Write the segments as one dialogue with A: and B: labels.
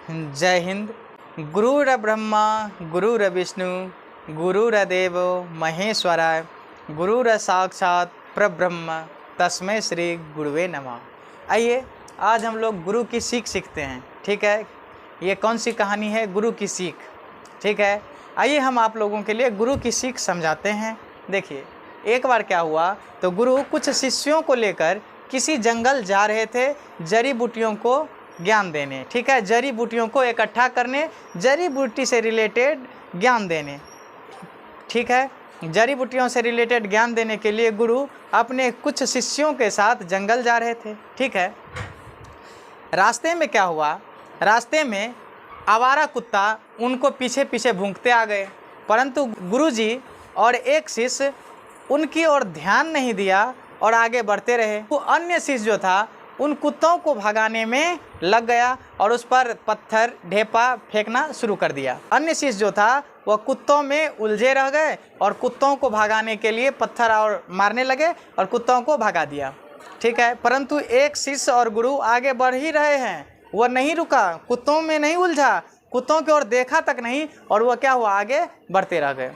A: जय हिंद। गुरुर्ब्रह्मा गुरुर्विष्णु गुरुर्देव महेश्वराय, गुरुर साक्षात परब्रह्म तस्मै श्री गुरुवे नमः। आइए आज हम लोग गुरु की सीख सीखते हैं। ठीक है, ये कौन सी कहानी है? गुरु की सीख। ठीक है, आइए हम आप लोगों के लिए गुरु की सीख समझाते हैं। देखिए, एक बार क्या हुआ तो गुरु कुछ शिष्यों को लेकर किसी जंगल जा रहे थे जड़ी बूटियों को ज्ञान देने। ठीक है, जड़ी बूटियों को इकट्ठा करने, जड़ी बूटी से रिलेटेड ज्ञान देने। ठीक है, जड़ी बूटियों से रिलेटेड ज्ञान देने के लिए गुरु अपने कुछ शिष्यों के साथ जंगल जा रहे थे। ठीक है, रास्ते में क्या हुआ, रास्ते में आवारा कुत्ता उनको पीछे पीछे भूंकते आ गए, परंतु गुरुजी और एक शिष्य उनकी ओर ध्यान नहीं दिया और आगे बढ़ते रहे। वो अन्य शिष्य जो था उन कुत्तों को भगाने में लग गया और उस पर पत्थर ढेपा फेंकना शुरू कर दिया। अन्य शिष्य जो था वह कुत्तों में उलझे रह गए और कुत्तों को भगाने के लिए पत्थर और मारने लगे और कुत्तों को भगा दिया। ठीक है, परंतु एक शिष्य और गुरु आगे बढ़ ही रहे हैं, वह नहीं रुका, कुत्तों में नहीं उलझा, कुत्तों की ओर देखा तक नहीं, और वह क्या हुआ, आगे बढ़ते रह गए।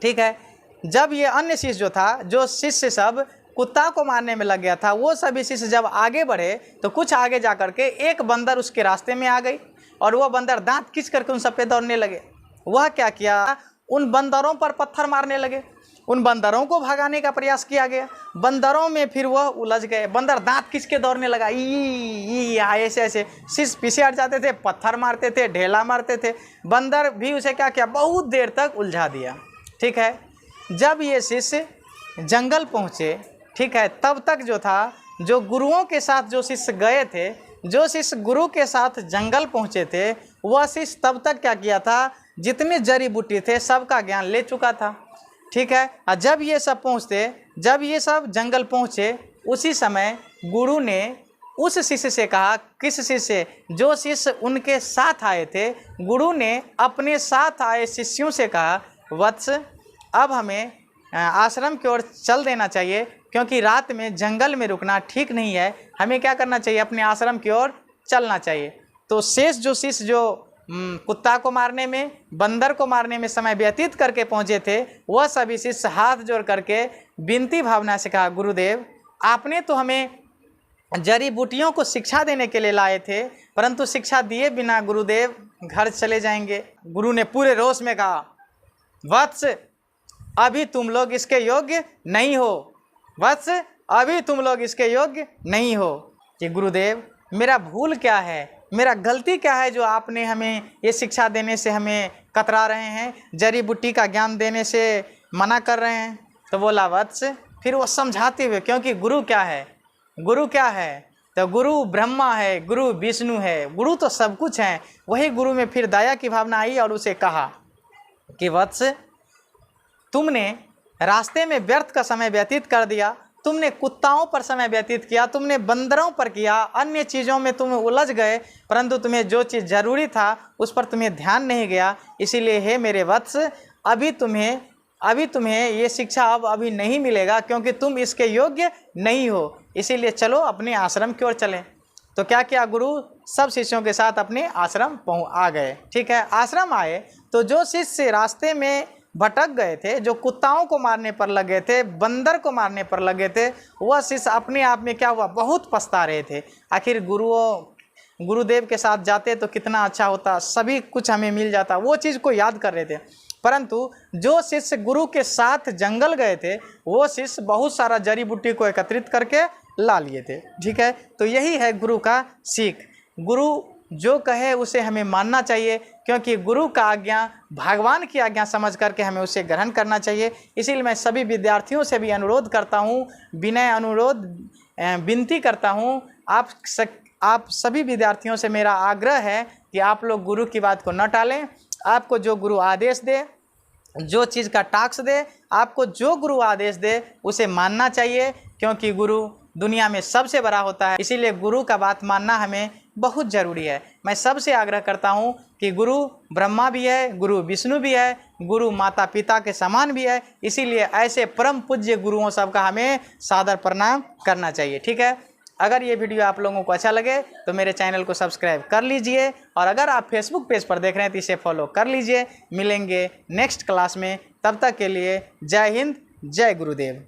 A: ठीक है, जब ये अन्य शिष्य जो था, जो शिष्य सब कुत्ता को मारने में लग गया था, वो सभी शिष्य जब आगे बढ़े तो कुछ आगे जा करके एक बंदर उसके रास्ते में आ गई और वह बंदर दांत खींच करके उन सब पे दौड़ने लगे। वह क्या किया, उन बंदरों पर पत्थर मारने लगे, उन बंदरों को भगाने का प्रयास किया गया। बंदरों में फिर वह उलझ गए, बंदर दांत खींच के दौड़ने लगा, ई ऐसे ऐसे। शिष्य पीछे हट जाते थे, पत्थर मारते थे, ढेला मारते थे, बंदर भी उसे क्या किया, बहुत देर तक उलझा दिया। ठीक है, जब ये शिष्य जंगल पहुँचे, ठीक है, तब तक जो था, जो गुरुओं के साथ जो शिष्य गए थे, जो शिष्य गुरु के साथ जंगल पहुँचे थे, वह शिष्य तब तक क्या किया था, जितने जड़ी बूटी थे सबका ज्ञान ले चुका था। ठीक है, और जब ये सब जंगल पहुँचे, उसी समय गुरु ने उस शिष्य से कहा, किस शिष्य? जो शिष्य उनके साथ आए थे। गुरु ने अपने साथ आए शिष्यों से कहा, वत्स, अब हमें आश्रम की ओर चल देना चाहिए, क्योंकि रात में जंगल में रुकना ठीक नहीं है। हमें क्या करना चाहिए, अपने आश्रम की ओर चलना चाहिए। तो शेष जो शिष्य जो कुत्ता को मारने में, बंदर को मारने में समय व्यतीत करके पहुँचे थे, वह सभी शिष्य हाथ जोड़ करके विनती भावना से कहा, गुरुदेव, आपने तो हमें जड़ी बूटियों को शिक्षा देने के लिए लाए थे, परंतु शिक्षा दिए बिना गुरुदेव घर चले जाएंगे। गुरु ने पूरे रोष में कहा, वत्स, अभी तुम लोग इसके योग्य नहीं हो, वत्स, अभी तुम लोग इसके योग्य नहीं हो। कि गुरुदेव, मेरा भूल क्या है, मेरा गलती क्या है जो आपने हमें ये शिक्षा देने से हमें कतरा रहे हैं, जड़ी बूटी का ज्ञान देने से मना कर रहे हैं? तो बोला, वत्स, फिर वो समझाते हुए, क्योंकि गुरु क्या है, गुरु क्या है, तो गुरु ब्रह्मा है, गुरु विष्णु है, गुरु तो सब कुछ है। वही गुरु में फिर दया की भावना आई और उसे कहा कि वत्स, तुमने रास्ते में व्यर्थ का समय व्यतीत कर दिया, तुमने कुत्ताओं पर समय व्यतीत किया, तुमने बंदरों पर किया, अन्य चीज़ों में तुम उलझ गए, परंतु तुम्हें जो चीज़ ज़रूरी था उस पर तुम्हें ध्यान नहीं गया। इसीलिए हे मेरे वत्स, अभी तुम्हें ये शिक्षा अभी नहीं मिलेगा, क्योंकि तुम इसके योग्य नहीं हो। इसीलिए चलो अपने आश्रम की ओर चलें। तो क्या किया, गुरु सब शिष्यों के साथ अपने आश्रम आ गए। ठीक है, आश्रम आए तो जो शिष्य रास्ते में भटक गए थे, जो कुत्ताओं को मारने पर लगे थे, बंदर को मारने पर लगे थे, वह शिष्य अपने आप में क्या हुआ, बहुत पछता रहे थे। आखिर गुरुदेव के साथ जाते तो कितना अच्छा होता, सभी कुछ हमें मिल जाता, वो चीज़ को याद कर रहे थे। परंतु जो शिष्य गुरु के साथ जंगल गए थे, वो शिष्य बहुत सारा जड़ी बूटी को एकत्रित करके ला लिए थे। ठीक है, तो यही है गुरु का सीख। गुरु जो कहे उसे हमें मानना चाहिए, क्योंकि गुरु का आज्ञा भगवान की आज्ञा समझ करके हमें उसे ग्रहण करना चाहिए। इसीलिए मैं सभी विद्यार्थियों से भी अनुरोध करता हूँ, विनय अनुरोध विनती करता हूँ, आप सभी विद्यार्थियों से मेरा आग्रह है कि आप लोग गुरु की बात को न टालें। आपको जो गुरु आदेश दे, जो चीज़ का टास्क दे, आपको जो गुरु आदेश दे उसे मानना चाहिए, क्योंकि गुरु दुनिया में सबसे बड़ा होता है। इसीलिए गुरु का बात मानना हमें बहुत ज़रूरी है। मैं सबसे आग्रह करता हूँ कि गुरु ब्रह्मा भी है, गुरु विष्णु भी है, गुरु माता पिता के समान भी है। इसीलिए ऐसे परम पूज्य गुरुओं सबका हमें सादर प्रणाम करना चाहिए। ठीक है, अगर ये वीडियो आप लोगों को अच्छा लगे तो मेरे चैनल को सब्सक्राइब कर लीजिए, और अगर आप फेसबुक पेज पर देख रहे हैं तो इसे फॉलो कर लीजिए। मिलेंगे नेक्स्ट क्लास में, तब तक के लिए जय हिंद, जय गुरुदेव।